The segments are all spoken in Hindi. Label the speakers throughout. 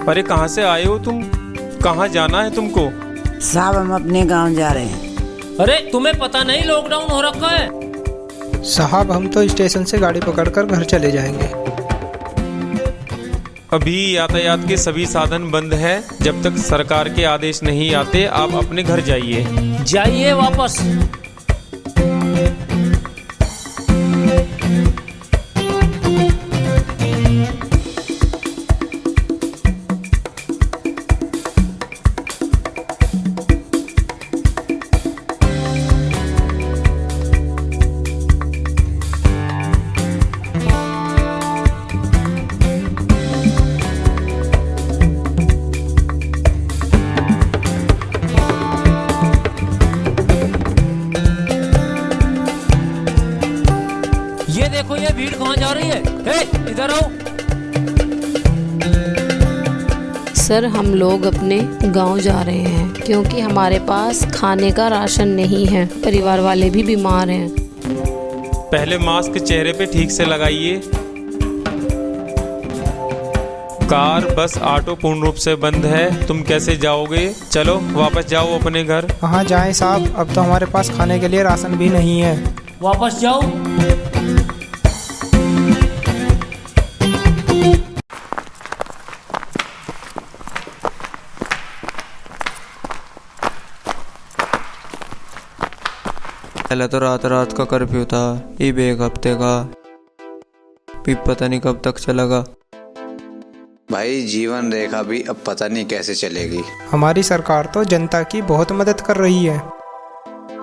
Speaker 1: अरे कहाँ से आए हो तुम? कहाँ जाना है तुमको?
Speaker 2: साहब हम अपने गांव जा रहे हैं।
Speaker 3: अरे तुम्हें पता नहीं लॉकडाउन हो रखा है?
Speaker 4: साहब हम तो स्टेशन से गाड़ी पकड़कर घर चले जाएंगे।
Speaker 1: अभी यातायात के सभी साधन बंद हैं। जब तक सरकार के आदेश नहीं आते आप अपने घर जाइए।
Speaker 3: जाइए वापस। ये देखो ये भीड़ कहाँ जा रही है? हे, इधर आओ।
Speaker 5: सर हम लोग अपने गांव जा रहे हैं क्योंकि हमारे पास खाने का राशन नहीं है। परिवार वाले भी बीमार हैं।
Speaker 1: पहले मास्क चेहरे पे ठीक से लगाइए। कार बस ऑटो पूर्ण रूप से बंद है। तुम कैसे जाओगे? चलो वापस जाओ अपने घर।
Speaker 4: कहाँ जाएं साहब, अब तो हमारे पास खाने के लिए राशन भी नहीं है।
Speaker 3: वापस जाओ।
Speaker 6: पहले तो रात रात का कर्फ्यू था, अब एक हफ्ते का, भी पता नहीं कब तक चलेगा।
Speaker 7: भाई जीवन रेखा भी अब पता नहीं कैसे चलेगी।
Speaker 4: हमारी सरकार तो जनता की बहुत मदद कर रही है।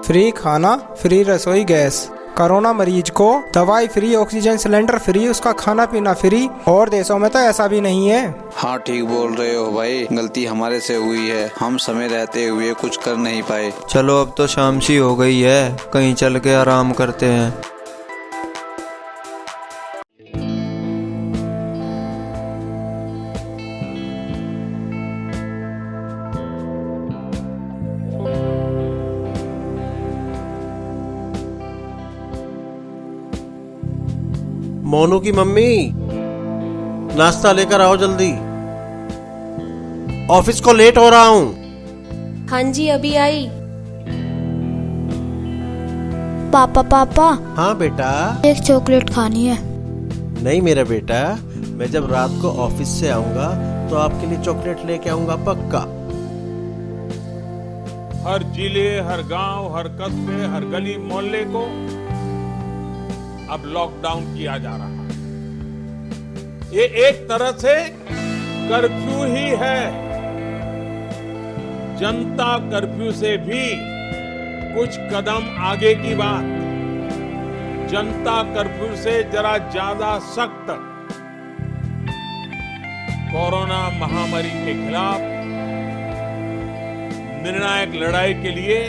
Speaker 4: फ्री खाना, फ्री रसोई गैस, कोरोना मरीज को दवाई फ्री, ऑक्सीजन सिलेंडर फ्री, उसका खाना पीना फ्री। और देशों में तो ऐसा भी नहीं है।
Speaker 7: हाँ ठीक बोल रहे हो भाई, गलती हमारे से हुई है। हम समय रहते हुए कुछ कर नहीं पाए।
Speaker 6: चलो अब तो शाम सी हो गई है, कहीं चल के आराम करते हैं।
Speaker 8: मोनू की मम्मी नाश्ता लेकर आओ जल्दी, ऑफिस को लेट हो रहा हूँ।
Speaker 9: हाँ जी अभी आई। पापा
Speaker 8: हाँ बेटा।
Speaker 9: एक चॉकलेट खानी है।
Speaker 8: नहीं मेरा बेटा, मैं जब रात को ऑफिस से आऊंगा तो आपके लिए चॉकलेट लेके आऊंगा पक्का।
Speaker 10: हर जिले, हर गांव, हर कस्बे, हर गली मोहल्ले को अब लॉकडाउन किया जा रहा है। ये एक तरह से कर्फ्यू ही है। जनता कर्फ्यू से भी कुछ कदम आगे की बात। जनता कर्फ्यू से जरा ज्यादा सख्त कोरोना महामारी के खिलाफ निर्णायक लड़ाई के लिए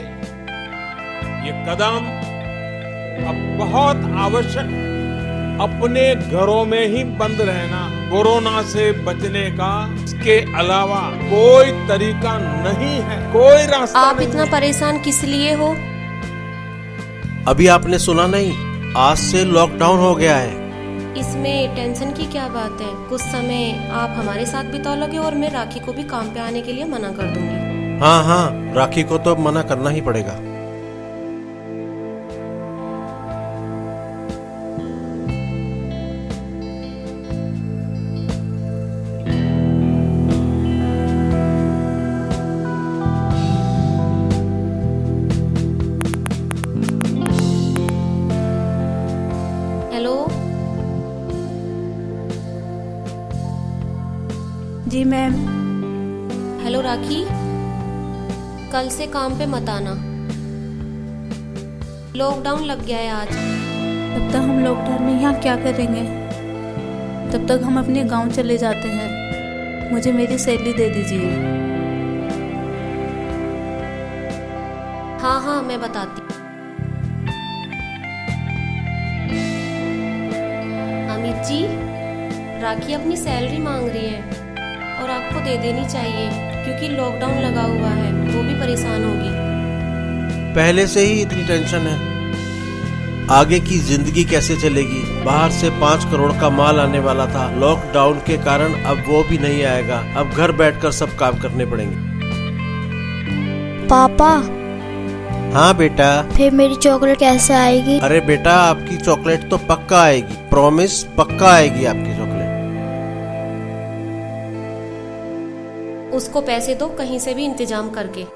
Speaker 10: ये कदम अब बहुत आवश्यक। अपने घरों में ही बंद रहना कोरोना से बचने का, इसके अलावा कोई तरीका नहीं है, कोई रास्ता
Speaker 9: आप
Speaker 10: नहीं
Speaker 9: इतना
Speaker 10: है।
Speaker 9: परेशान किस लिए हो?
Speaker 8: अभी आपने सुना नहीं, आज से लॉकडाउन हो गया है।
Speaker 9: इसमें टेंशन की क्या बात है? कुछ समय आप हमारे साथ बिता लोगे और मैं राखी को भी काम पे आने के लिए मना कर दूंगी।
Speaker 8: हाँ हाँ, राखी को तो अब मना करना ही पड़ेगा।
Speaker 9: हेलो
Speaker 11: जी मैम।
Speaker 9: हेलो राखी, कल से काम पे मत आना। लॉकडाउन लग गया है आज।
Speaker 11: तब तक हम लॉकडाउन में यहाँ क्या करेंगे? तब तक हम अपने गांव चले जाते हैं। मुझे मेरी सैलरी दे दीजिए।
Speaker 9: हाँ हाँ मैं बताती। अमित जी, राखी अपनी सैलरी मांग रही है और आपको दे देनी चाहिए क्योंकि लॉकडाउन लगा हुआ है, वो भी परेशान होगी।
Speaker 8: पहले से ही इतनी टेंशन है, आगे की जिंदगी कैसे चलेगी? बाहर से 5 करोड़ का माल आने वाला था। लॉकडाउन के कारण अब वो भी नहीं आएगा। अब घर बैठकर सब काम करने पड़ेंगे।
Speaker 12: पापा,
Speaker 8: हाँ बेटा।
Speaker 12: फिर मेरी चॉकलेट कैसे आएगी?
Speaker 8: अरे बेटा, आपकी चॉकलेट तो पक्का आएगी, प्रॉमिस, पक्का आएगी आपकी चॉकलेट।
Speaker 9: उसको पैसे दो कहीं से भी इंतजाम करके।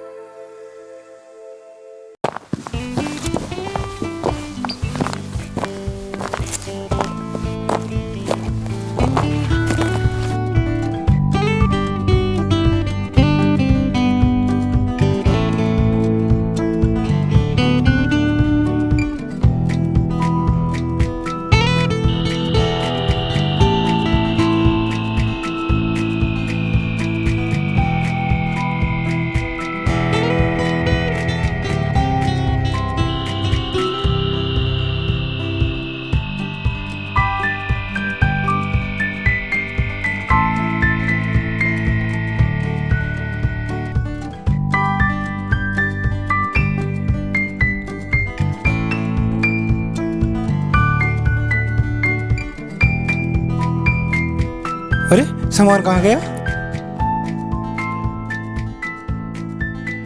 Speaker 4: अरे सामान कहाँ गया?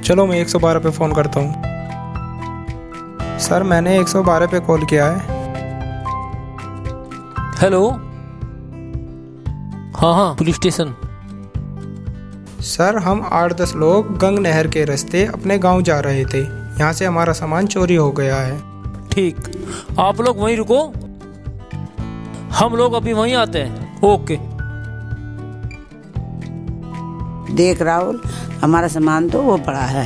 Speaker 4: चलो मैं 112 पे फ़ोन करता हूँ। सर, मैंने 112 पे कॉल किया है।
Speaker 3: हेलो। हाँ, पुलिस स्टेशन।
Speaker 4: सर, हम 8-10 लोग गंग नहर के रास्ते अपने गांव जा रहे थे। यहाँ से हमारा सामान चोरी हो गया है।
Speaker 3: ठीक, आप लोग वहीं रुको, हम लोग अभी वहीं आते हैं। ओके।
Speaker 2: देख राहुल, हमारा सामान तो वो पड़ा है।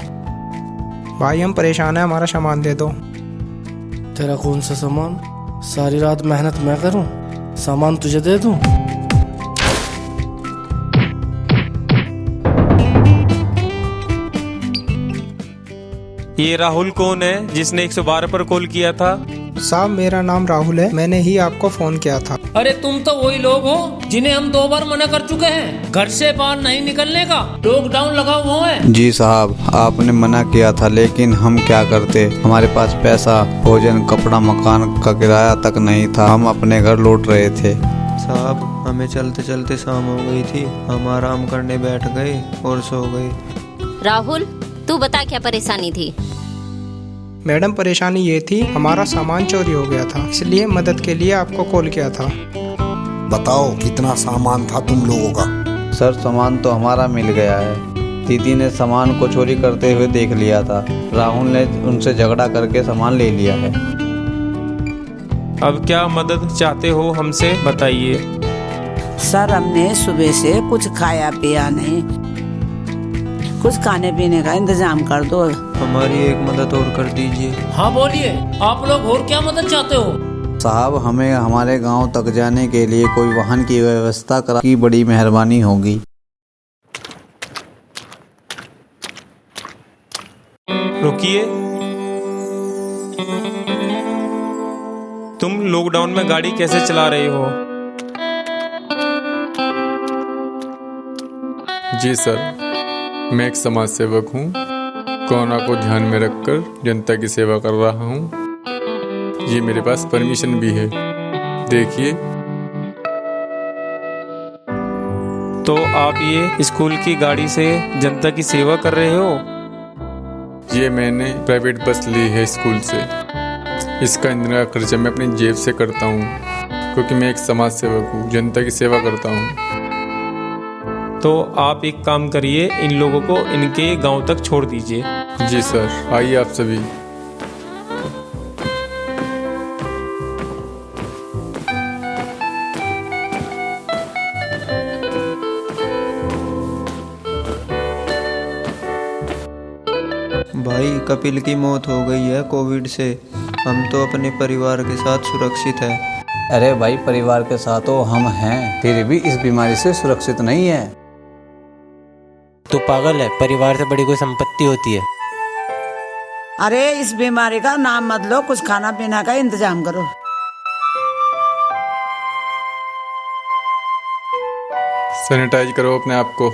Speaker 4: भाई, हम परेशान हैं, हमारा सामान दे दो।
Speaker 13: तेरा कौन सा सामान? सारी रात मेहनत मैं करूं, सामान तुझे दे दूं?
Speaker 1: ये राहुल कौन है जिसने 112 पर कॉल किया था?
Speaker 4: साहब, मेरा नाम राहुल है, मैंने ही आपको फ़ोन किया था।
Speaker 3: अरे तुम तो वही लोग हो जिन्हें हम 2 बार मना कर चुके हैं घर से बाहर नहीं निकलने का। लॉकडाउन लगा हुआ है।
Speaker 7: जी साहब, आपने मना किया था, लेकिन हम क्या करते, हमारे पास पैसा, भोजन, कपड़ा, मकान का किराया तक नहीं था। हम अपने घर लौट रहे थे।
Speaker 6: साहब, हमें चलते चलते शाम हो गई थी, हम आराम करने बैठ गए और सो गए।
Speaker 14: राहुल, तू बता क्या परेशानी थी?
Speaker 4: मैडम, परेशानी ये थी, हमारा सामान चोरी हो गया था, इसलिए मदद के लिए आपको कॉल किया था।
Speaker 15: बताओ, कितना सामान था तुम लोगों का?
Speaker 7: सर, सामान तो हमारा मिल गया है। दीदी ने सामान को चोरी करते हुए देख लिया था। राहुल ने उनसे झगड़ा करके सामान ले लिया है।
Speaker 1: अब क्या मदद चाहते हो हमसे, बताइए।
Speaker 2: सर, हमने सुबह से कुछ खाया पिया नहीं, कुछ खाने पीने का इंतजाम कर दो।
Speaker 6: हमारी एक मदद और कर दीजिए।
Speaker 3: हाँ बोलिए, आप लोग और क्या मदद चाहते हो?
Speaker 7: साहब, हमें हमारे गांव तक जाने के लिए कोई वाहन की व्यवस्था करा की बड़ी मेहरबानी होगी।
Speaker 1: रुकिए, तुम लॉकडाउन में गाड़ी कैसे चला रहे हो?
Speaker 16: जी सर, मैं एक समाज सेवक हूँ। कोरोना को ध्यान में रखकर जनता की सेवा कर रहा हूँ। ये मेरे पास परमिशन भी है, देखिए।
Speaker 1: तो आप ये स्कूल की गाड़ी से जनता की सेवा कर रहे हो?
Speaker 16: ये मैंने प्राइवेट बस ली है स्कूल से। इसका ईंधन का खर्चा मैं अपनी जेब से करता हूँ, क्योंकि मैं एक समाज सेवक हूँ, जनता की सेवा करता हूँ।
Speaker 1: तो आप एक काम करिए, इन लोगों को इनके गांव तक छोड़ दीजिए।
Speaker 16: जी सर, आइए आप सभी।
Speaker 6: भाई, कपिल की मौत हो गई है कोविड से। हम तो अपने परिवार के साथ सुरक्षित हैं।
Speaker 7: अरे भाई, परिवार के साथ तो हम हैं, फिर भी इस बीमारी से सुरक्षित नहीं है।
Speaker 17: तू पागल है, परिवार से बड़ी कोई संपत्ति होती है।
Speaker 2: अरे, इस बीमारी का नाम मत लो, कुछ खाना पीना का इंतजाम करो।
Speaker 16: सैनिटाइज करो अपने आप को।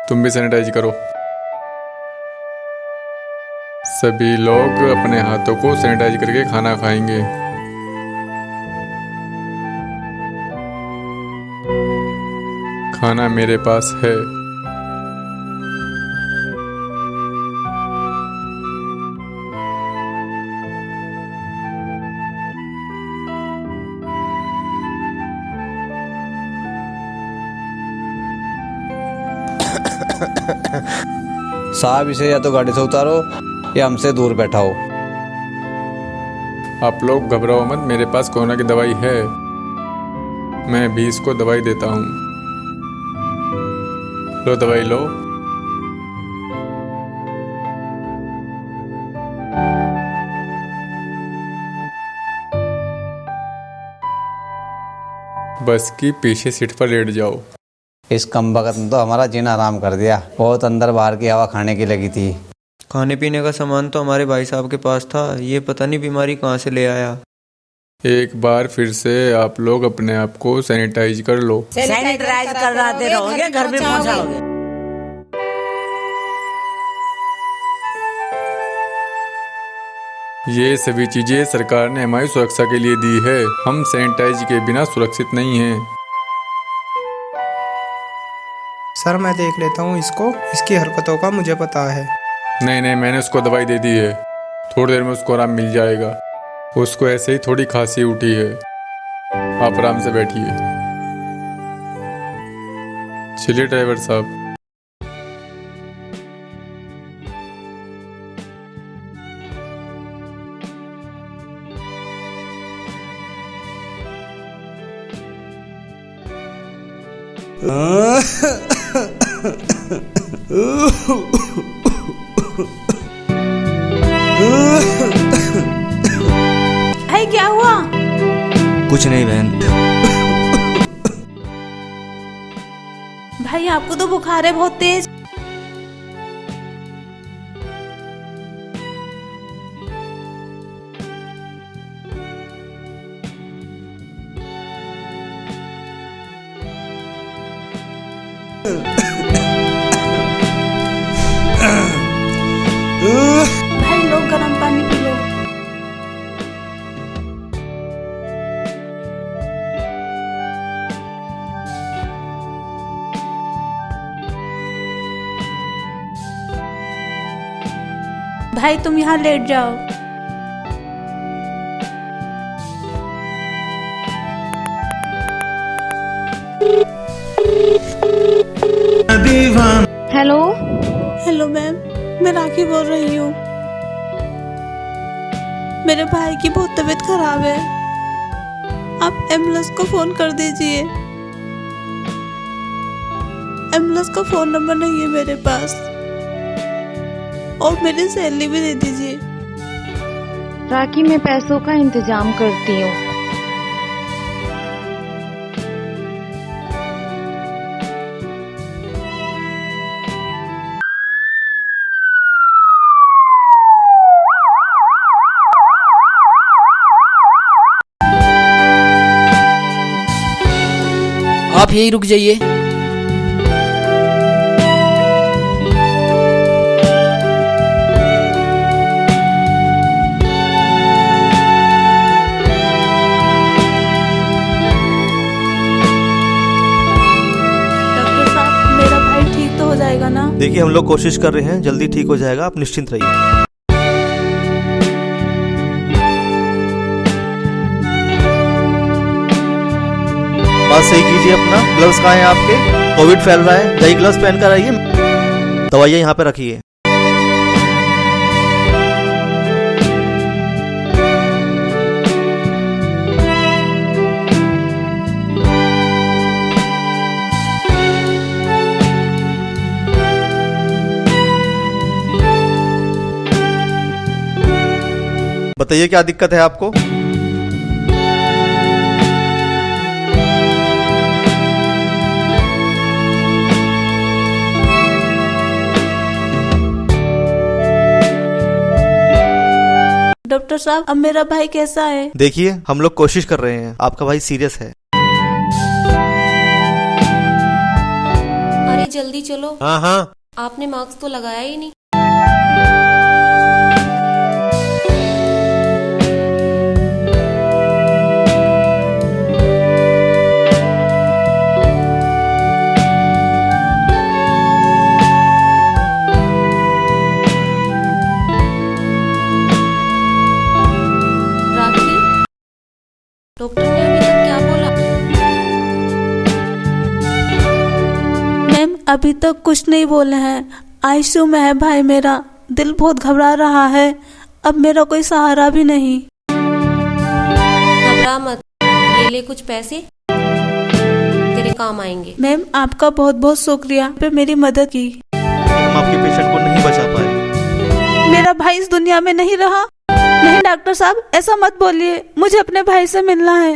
Speaker 16: तुम भी सैनिटाइज करो। सभी लोग अपने हाथों को सैनिटाइज करके खाना खाएंगे। खाना मेरे पास है।
Speaker 7: साहब इसे या तो गाड़ी से उतारो या हमसे दूर बैठाओ।
Speaker 16: आप लोग घबराओ मत, मेरे पास कोरोना की दवाई है। मैं भी इसको दवाई देता हूँ। लो दवाई लो। बस की पीछे सीट पर लेट जाओ।
Speaker 7: इस कमबख्त ने तो हमारा जीना आराम कर दिया। बहुत अंदर बाहर की हवा खाने की लगी थी।
Speaker 6: खाने पीने का सामान तो हमारे भाई साहब के पास था, ये पता नहीं बीमारी कहाँ से ले आया।
Speaker 16: एक बार फिर से आप लोग अपने आप को सैनिटाइज कर लो।
Speaker 2: सैनिटाइज कराते रहोगे, घर में पहुंचाओगे।
Speaker 16: ये सभी चीजें सरकार ने हमारी सुरक्षा के लिए दी है। हम सैनिटाइज के बिना सुरक्षित नहीं हैं।
Speaker 4: सर मैं देख लेता हूँ इसको, इसकी हरकतों का मुझे पता है।
Speaker 16: नहीं, मैंने उसको दवाई दे दी है। थोड़ी देर में उसको आराम मिल जाएगा। उसको ऐसे ही थोड़ी खांसी उठी है। आप आराम से बैठिए। चलिए ड्राइवर साहब।
Speaker 11: भाई क्या हुआ?
Speaker 6: कुछ नहीं बहन।
Speaker 11: भाई आपको तो बुखार है बहुत तेज। भाई लो गर्म पानी पी लो। भाई तुम यहाँ लेट जाओ।
Speaker 12: हेलो
Speaker 11: हेलो मैम, मैं राखी बोल रही हूँ। मेरे भाई की बहुत तबीयत खराब है, आप एम्बुलेंस को फोन कर दीजिए। एम्बुलेंस का फोन नंबर नहीं है मेरे पास, और मेरी सैलरी भी दे दीजिए।
Speaker 12: राखी मैं पैसों का इंतजाम करती हूँ।
Speaker 3: आप यहीं रुक जाइए।
Speaker 11: डॉक्टर साहब मेरा भाई ठीक तो हो जाएगा ना?
Speaker 8: देखिए हम लोग कोशिश कर रहे हैं, जल्दी ठीक हो जाएगा, आप निश्चिंत रहिए। बात सही कीजिए अपना। ग्लव्स कहाँ हैं आपके? कोविड फैल रहा है, दही ग्लव्स पहन कर आइए। दवाइयाँ यहाँ पे रखिए। बताइए क्या दिक्कत है आपको?
Speaker 11: डॉक्टर साहब अब मेरा भाई कैसा है?
Speaker 8: देखिए हम लोग कोशिश कर रहे हैं, आपका भाई सीरियस है।
Speaker 9: अरे जल्दी चलो।
Speaker 8: हाँ हाँ
Speaker 9: आपने मास्क तो लगाया ही नहीं। डॉक्टर ने अभी तक क्या बोला?
Speaker 11: मैम अभी तक कुछ नहीं बोले हैं। आईसीयू में है भाई मेरा, दिल बहुत घबरा रहा है। अब मेरा कोई सहारा भी नहीं।
Speaker 9: घबरा मत, ये ले कुछ पैसे, तेरे काम आएंगे।
Speaker 11: मैम आपका बहुत बहुत शुक्रिया पे मेरी मदद की।
Speaker 8: हम आपके पेशेंट को नहीं बचा पाए।
Speaker 11: मेरा भाई इस दुनिया में नहीं रहा। नहीं डॉक्टर साहब, ऐसा मत बोलिए, मुझे अपने भाई से मिलना है।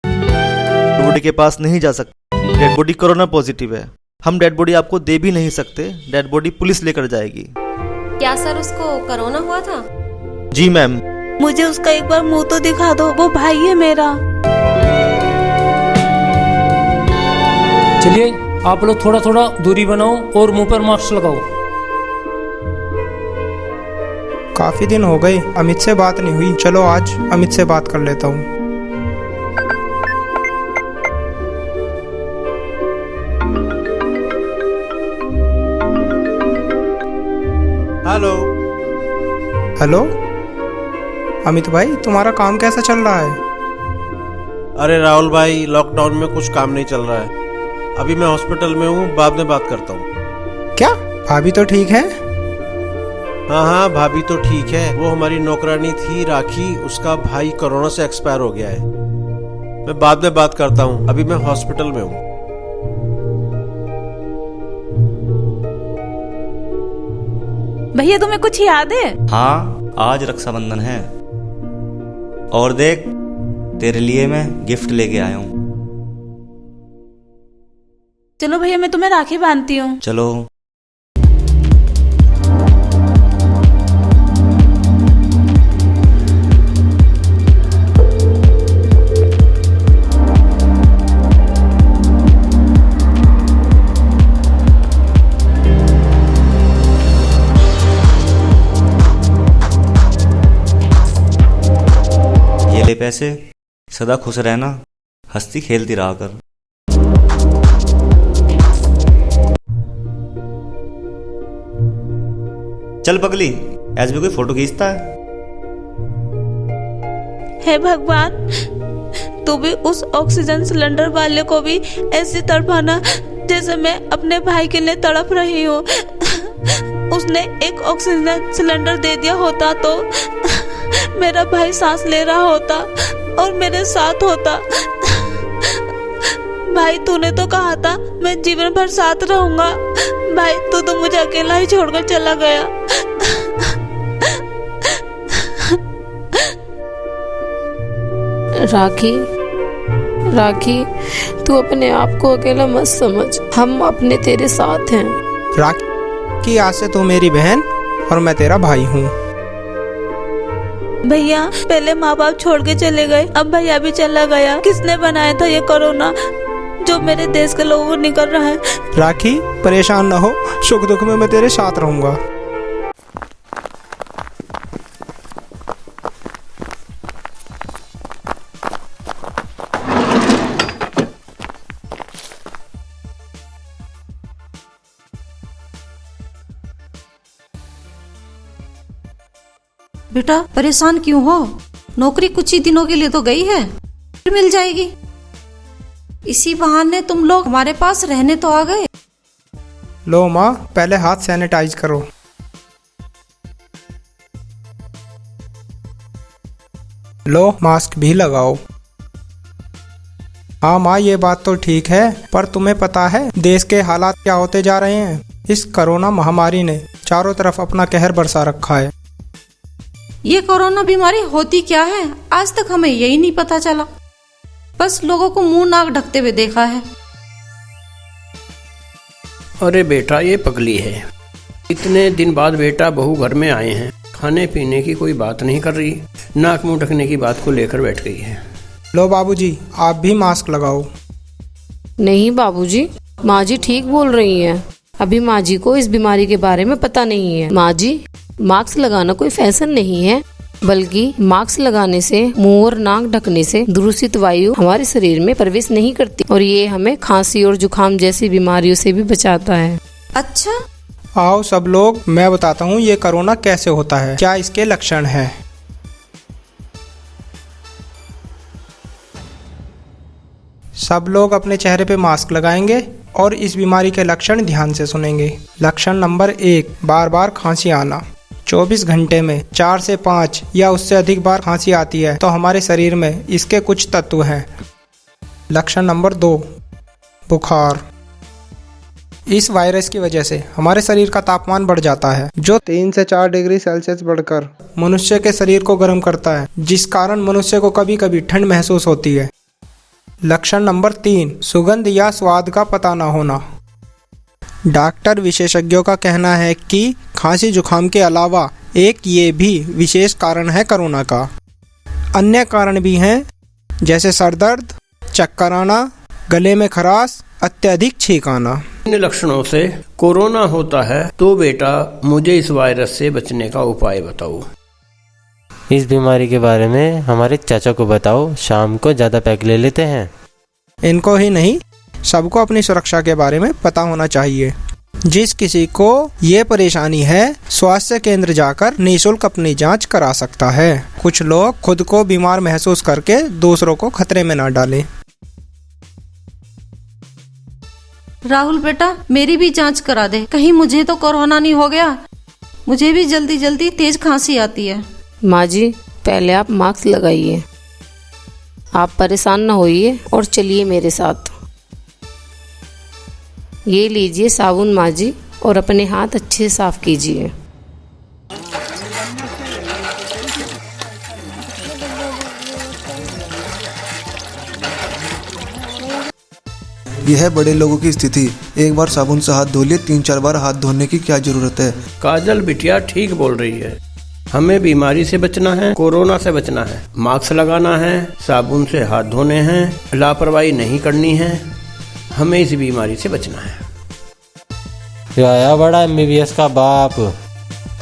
Speaker 8: डेड बॉडी के पास नहीं जा सकते, डेड बॉडी कोरोना पॉजिटिव है। हम डेड बॉडी आपको दे भी नहीं सकते, डेड बॉडी पुलिस लेकर जाएगी।
Speaker 9: क्या सर उसको कोरोना हुआ था?
Speaker 8: जी मैम।
Speaker 11: मुझे उसका एक बार मुंह तो दिखा दो, वो भाई है मेरा।
Speaker 3: चलिए आप लोग थोड़ा थोड़ा दूरी बनाओ और मुंह पर मास्क लगाओ।
Speaker 4: काफी दिन हो गए अमित से बात नहीं हुई। चलो आज अमित से बात कर लेता हूँ।
Speaker 18: हेलो।
Speaker 4: हेलो अमित भाई, तुम्हारा काम कैसा चल रहा है?
Speaker 18: अरे राहुल भाई, लॉकडाउन में कुछ काम नहीं चल रहा है। अभी मैं हॉस्पिटल में हूँ, बाद में बात करता हूँ।
Speaker 4: क्या भाभी तो ठीक है?
Speaker 18: हाँ भाभी तो ठीक है। वो हमारी नौकरानी थी राखी, उसका भाई कोरोना से एक्सपायर हो गया है। मैं बाद में बात करता हूँ, अभी मैं हॉस्पिटल में हूँ।
Speaker 11: भैया तुम्हें कुछ याद है?
Speaker 19: हाँ, आज रक्षाबंधन है और देख तेरे लिए मैं गिफ्ट लेके आया हूँ।
Speaker 11: चलो भैया मैं तुम्हें राखी बांधती हूँ।
Speaker 19: चलो। पैसे सदा खुश रहना, हंसती खेलती रहा कर। चल पगली, आज भी कोई फोटो खींचता है?
Speaker 11: हे भगवान, तू भी उस ऑक्सीजन सिलेंडर वाले को भी ऐसी तड़पाना जैसे मैं अपने भाई के लिए तड़प रही हूँ। उसने एक ऑक्सीजन सिलेंडर दे दिया होता तो मेरा भाई सांस ले रहा होता और मेरे साथ होता। भाई तूने तो कहा था मैं जीवन भर साथ रहूंगा। भाई तू तो मुझे अकेला ही छोड़कर चला गया।
Speaker 5: राखी, तू अपने आप को अकेला मत समझ, हम अपने तेरे साथ हैं।
Speaker 4: राखी, आज से तू मेरी बहन और मैं तेरा भाई हूँ।
Speaker 11: भैया पहले माँ बाप छोड़ के चले गए, अब भैया भी चला गया। किसने बनाया था ये कोरोना जो मेरे देश के लोगों को निकल रहा है?
Speaker 4: राखी परेशान न हो, सुख दुख में मैं तेरे साथ रहूंगा।
Speaker 20: बेटा परेशान क्यों हो? नौकरी कुछ ही दिनों के लिए तो गई है, फिर मिल जाएगी। इसी बहाने तुम लोग हमारे पास रहने तो आ गए।
Speaker 4: लो माँ, पहले हाथ सैनिटाइज करो। लो मास्क भी लगाओ। हाँ माँ, ये बात तो ठीक है, पर तुम्हें पता है देश के हालात क्या होते जा रहे हैं? इस कोरोना महामारी ने चारों तरफ अपना कहर बरसा रखा है।
Speaker 20: ये कोरोना बीमारी होती क्या है, आज तक हमें यही नहीं पता चला। बस लोगों को मुंह नाक ढकते हुए देखा है।
Speaker 21: अरे बेटा, ये पगली है। इतने दिन बाद बेटा बहू घर में आए हैं, खाने पीने की कोई बात नहीं कर रही, नाक मुंह ढकने की बात को लेकर बैठ गई है।
Speaker 4: लो बाबूजी, आप भी मास्क लगाओ।
Speaker 5: नहीं बाबूजी, माँ जी ठीक बोल रही हैं। अभी माँ जी को इस बीमारी के बारे में पता नहीं है। माँ जी, मास्क लगाना कोई फैशन नहीं है, बल्कि मास्क लगाने से, मुंह और नाक ढकने से दूषित वायु हमारे शरीर में प्रवेश नहीं करती और ये हमें खांसी और जुकाम जैसी बीमारियों से भी बचाता है।
Speaker 20: अच्छा,
Speaker 4: आओ सब लोग, मैं बताता हूँ ये कोरोना कैसे होता है, क्या इसके लक्षण हैं। सब लोग अपने चेहरे पे मास्क लगाएंगे और इस बीमारी के लक्षण ध्यान से सुनेंगे। लक्षण नंबर 1, बार बार खांसी आना। 24 घंटे में 4 से 5 या उससे अधिक बार खांसी आती है तो हमारे शरीर में इसके कुछ तत्व हैं। लक्षण नंबर 2, बुखार। इस वायरस की वजह से हमारे शरीर का तापमान बढ़ जाता है, जो 3 से 4 डिग्री सेल्सियस बढ़कर मनुष्य के शरीर को गर्म करता है, जिस कारण मनुष्य को कभी कभी ठंड महसूस होती है। लक्षण नंबर 3, सुगंध या स्वाद का पता न होना। डॉक्टर विशेषज्ञों का कहना है कि खांसी जुकाम के अलावा एक ये भी विशेष कारण है कोरोना का। अन्य कारण भी हैं, जैसे सर दर्द, चक्कर आना, गले में खराश, अत्यधिक छींक आना।
Speaker 21: इन लक्षणों से कोरोना होता है तो बेटा मुझे इस वायरस से बचने का उपाय बताओ।
Speaker 17: इस बीमारी के बारे में हमारे चाचा को बताओ, शाम को ज़्यादा पैक ले लेते हैं।
Speaker 4: इनको ही नहीं, सबको अपनी सुरक्षा के बारे में पता होना चाहिए। जिस किसी को ये परेशानी है, स्वास्थ्य केंद्र जाकर निःशुल्क अपनी जांच करा सकता है। कुछ लोग खुद को बीमार महसूस करके दूसरों को खतरे में न डालें।
Speaker 20: राहुल बेटा, मेरी भी जांच करा दे, कहीं मुझे तो कोरोना नहीं हो गया। मुझे भी जल्दी जल्दी तेज खांसी आती है।
Speaker 5: माँ जी, पहले आप मास्क लगाइए, आप परेशान न होइए और चलिए मेरे साथ। ये लीजिए साबुन माँ जी, और अपने हाथ अच्छे से साफ कीजिए।
Speaker 10: यह है बड़े लोगों की स्थिति। एक बार साबुन से हाथ धो लिए, 3-4 बार हाथ धोने की क्या जरूरत है।
Speaker 21: काजल बिटिया ठीक बोल रही है। हमें बीमारी से बचना है, कोरोना से बचना है। मास्क लगाना है, साबुन से हाथ धोने हैं, लापरवाही नहीं करनी है। हमें इस बीमारी से बचना है।
Speaker 17: आया बड़ा MBBS का बाप,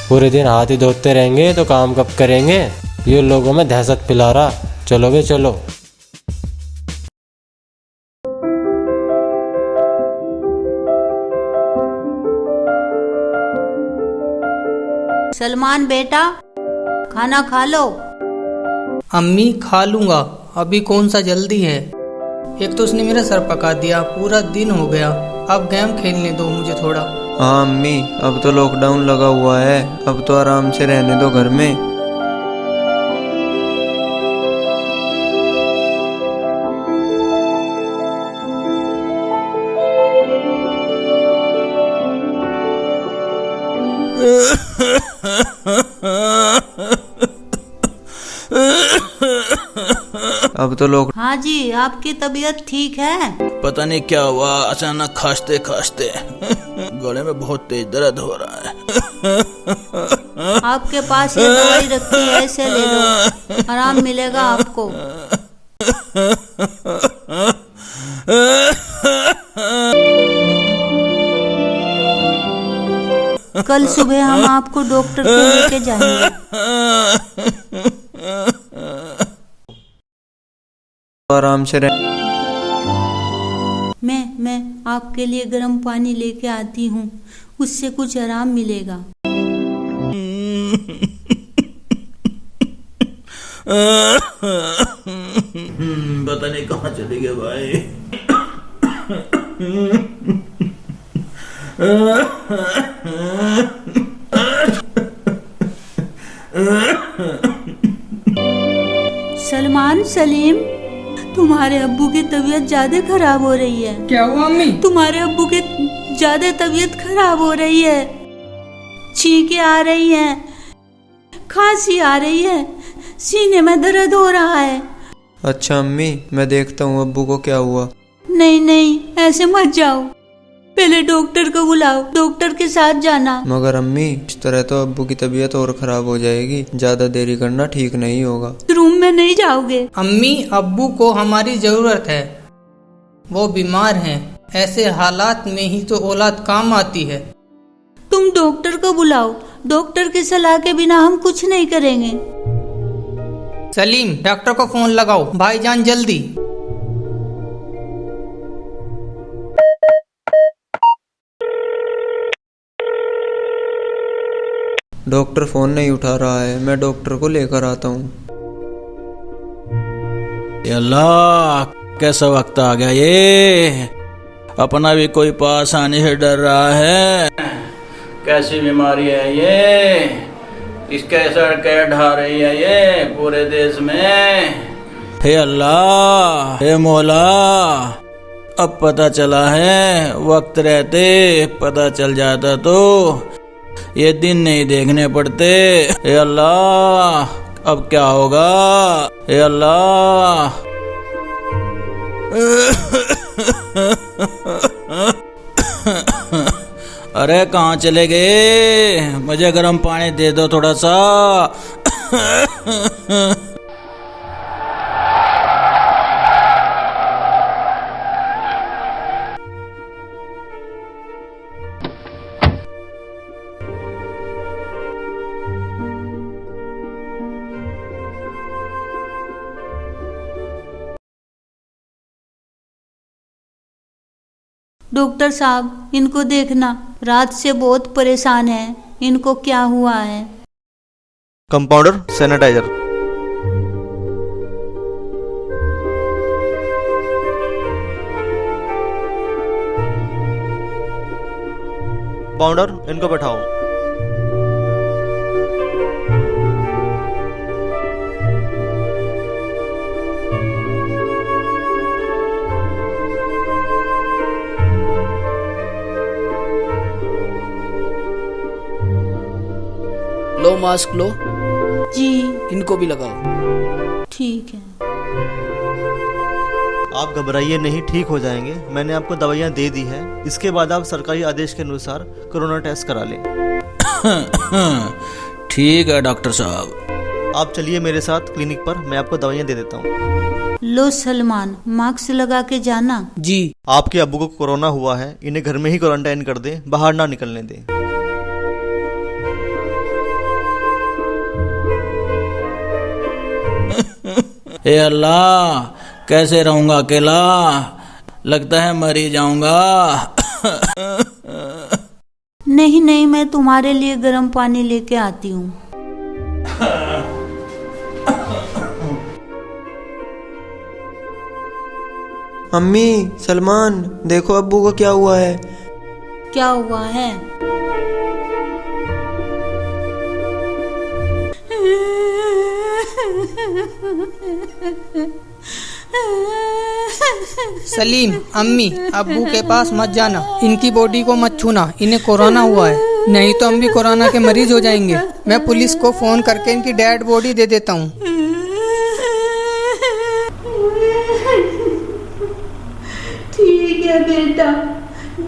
Speaker 17: पूरे दिन हाथ ही धोते रहेंगे तो काम कब करेंगे। ये लोगों में दहशत फैला रहा। चलोगे चलो।
Speaker 22: सलमान बेटा, खाना खा लो।
Speaker 23: अम्मी खा लूंगा, अभी कौन सा जल्दी है। एक तो उसने मेरा सर पका दिया, पूरा दिन हो गया। अब गेम खेलने दो मुझे थोड़ा।
Speaker 6: हाँ अम्मी, अब तो लॉकडाउन लगा हुआ है, अब तो आराम से रहने दो घर में। अब तो लोग।
Speaker 22: हाँ जी, आपकी तबीयत ठीक है?
Speaker 24: पता नहीं क्या हुआ, अचानक खांसते खांसते गले में बहुत तेज दर्द हो रहा है।
Speaker 22: आपके पास ये दवाई रखी है, इसे ले लो, आराम मिलेगा आपको। कल सुबह हम आपको डॉक्टर के लेके जाएंगे।
Speaker 6: आराम से रह।
Speaker 22: मैं आपके लिए गर्म पानी लेके आती हूँ, उससे कुछ आराम मिलेगा।
Speaker 24: पता नहीं कहाँ चले गए भाई।
Speaker 22: सलमान, सलीम, तुम्हारे अब्बू की तबीयत ज्यादा खराब हो रही है।
Speaker 23: क्या हुआ अम्मी?
Speaker 22: तुम्हारे अब्बू की ज्यादा तबीयत खराब हो रही है। छींकें आ रही हैं, खांसी आ रही है, सीने में दर्द हो रहा है।
Speaker 6: अच्छा अम्मी, मैं देखता हूँ अब्बू को क्या हुआ।
Speaker 22: नहीं, ऐसे मत जाओ, पहले डॉक्टर को बुलाओ, डॉक्टर के साथ जाना।
Speaker 6: मगर अम्मी, इस तरह तो अब्बू की तबीयत और खराब हो जाएगी, ज्यादा देरी करना ठीक नहीं होगा।
Speaker 22: रूम में नहीं जाओगे?
Speaker 23: अम्मी, अब्बू को हमारी जरूरत है, वो बीमार हैं। ऐसे हालात में ही तो औलाद काम आती है।
Speaker 22: तुम डॉक्टर को बुलाओ, डॉक्टर की सलाह के बिना हम कुछ नहीं करेंगे।
Speaker 23: सलीम, डॉक्टर को फोन लगाओ, भाईजान जल्दी।
Speaker 6: डॉक्टर फोन नहीं उठा रहा है, मैं डॉक्टर को लेकर आता हूँ।
Speaker 24: अल्लाह, कैसा वक्त आ गया ये, अपना भी कोई पास आने से डर रहा है। कैसी बीमारी है ये, इसके असर क्या ढा रही है ये पूरे देश में। हे अल्लाह, हे मौला, अब पता चला है, वक्त रहते पता चल जाता तो ये दिन नहीं देखने पड़ते। हे अल्लाह, अब क्या होगा। हे अल्लाह। अरे कहाँ चले गए, मुझे गर्म पानी दे दो थोड़ा सा।
Speaker 22: डॉक्टर साहब, इनको देखना, रात से बहुत परेशान है, इनको क्या हुआ है।
Speaker 8: Compounder, sanitiser. कंपाउंडर, इनको बैठाओ।
Speaker 1: लो मास्क लो
Speaker 22: जी,
Speaker 1: इनको भी लगाओ।
Speaker 22: ठीक है।
Speaker 8: आप घबराइए नहीं, ठीक हो जाएंगे। मैंने आपको दवाइयाँ दे दी है, इसके बाद आप सरकारी आदेश के अनुसार कोरोना टेस्ट करा लें।
Speaker 24: ठीक है डॉक्टर साहब।
Speaker 8: आप चलिए मेरे साथ क्लिनिक पर, मैं आपको दवाइयाँ दे देता हूँ।
Speaker 22: लो सलमान, मास्क लगा के जाना।
Speaker 1: जी।
Speaker 8: आपके अब्बू को कोरोना हुआ है, इन्हें घर में ही क्वारंटाइन कर दें, बाहर ना निकलने दें।
Speaker 24: हे अल्लाह, कैसे रहूंगा अकेला, लगता है मर ही जाऊंगा।
Speaker 22: नहीं नहीं, मैं तुम्हारे लिए गर्म पानी लेके आती हूँ।
Speaker 4: अम्मी, सलमान, देखो अब्बू को क्या हुआ है।
Speaker 22: क्या हुआ है।
Speaker 23: सलीम, अम्मी, अब्बू के पास मत जाना, इनकी बॉडी को मत छूना, इन्हें कोरोना हुआ है, नहीं तो हम भी कोरोना के मरीज हो जाएंगे। मैं पुलिस को फोन करके इनकी डेड बॉडी दे देता हूँ।
Speaker 22: ठीक है बेटा,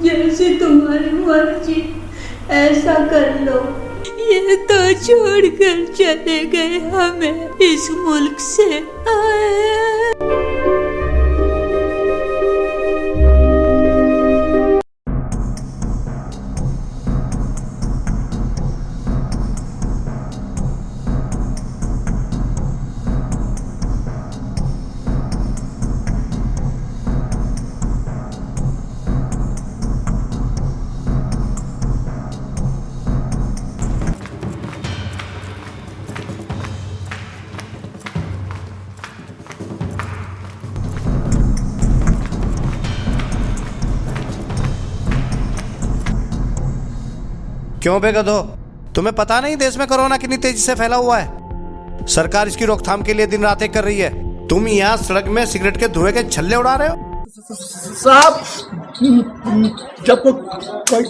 Speaker 22: जैसे तुम्हारी मर्जी, ऐसा कर लो। ये तो छोड़कर चले गए हमें इस मुल्क से।
Speaker 13: क्यों बे गधो, तुम्हें पता नहीं देश में कोरोना कितनी तेजी से फैला हुआ है। सरकार इसकी रोकथाम के लिए दिन रात एक कर रही है, तुम यहाँ सड़क में सिगरेट के धुएं के छल्ले उड़ा रहे हो।
Speaker 1: साहब, जब कोई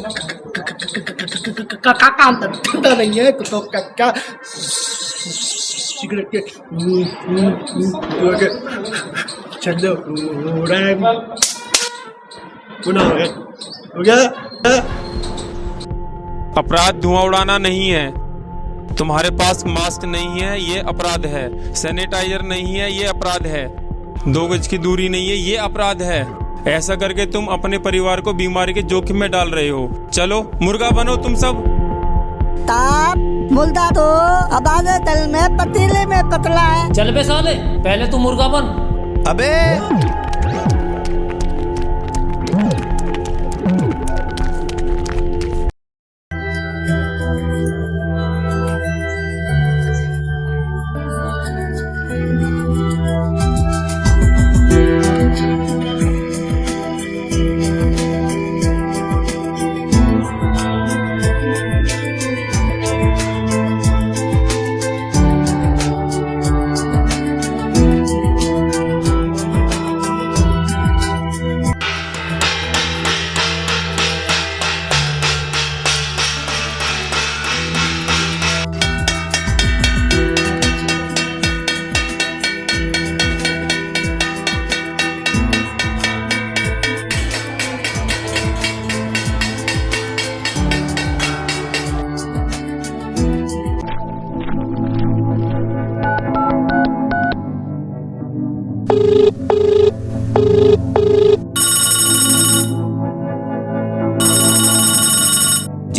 Speaker 1: काम धंधा नहीं है तो क्या सिगरेट के छल्ले उड़ा रहे हो गया।
Speaker 16: अपराध धुआं उड़ाना नहीं है, तुम्हारे पास मास्क नहीं है ये अपराध है, सैनिटाइजर नहीं है ये अपराध है, 2 गज की दूरी नहीं है ये अपराध है। ऐसा करके तुम अपने परिवार को बीमारी के जोखिम में डाल रहे हो। चलो मुर्गा बनो तुम सब।
Speaker 14: मुर्गा तो अबाद तल में पतीले में पतला है।
Speaker 3: चल बे साले, पहले तू मुर्गा बन।
Speaker 13: अबे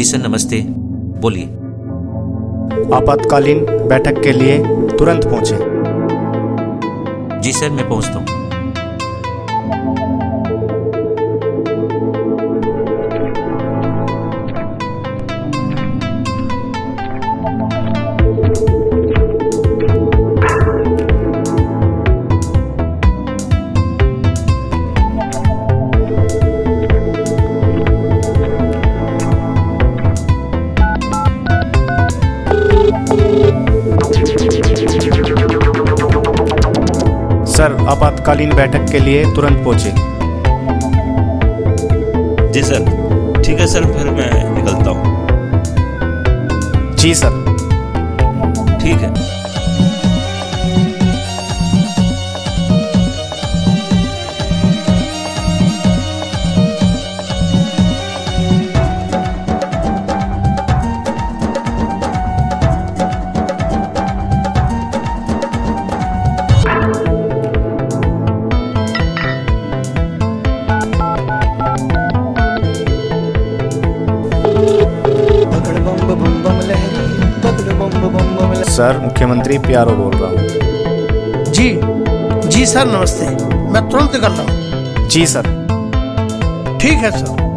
Speaker 2: जी सर नमस्ते, बोलिए।
Speaker 7: आपातकालीन बैठक के लिए तुरंत पहुंचे।
Speaker 2: जी सर मैं पहुंचता हूँ।
Speaker 7: सर आपातकालीन बैठक के लिए तुरंत पहुंचे।
Speaker 2: जी सर, ठीक है सर, फिर मैं निकलता हूँ।
Speaker 7: जी सर।
Speaker 2: ठीक है।
Speaker 7: सर मुख्यमंत्री प्यारो बोल रहा हूँ।
Speaker 21: जी सर नमस्ते, मैं तुरंत निकल रहा हूँ।
Speaker 7: जी सर।
Speaker 21: ठीक है सर।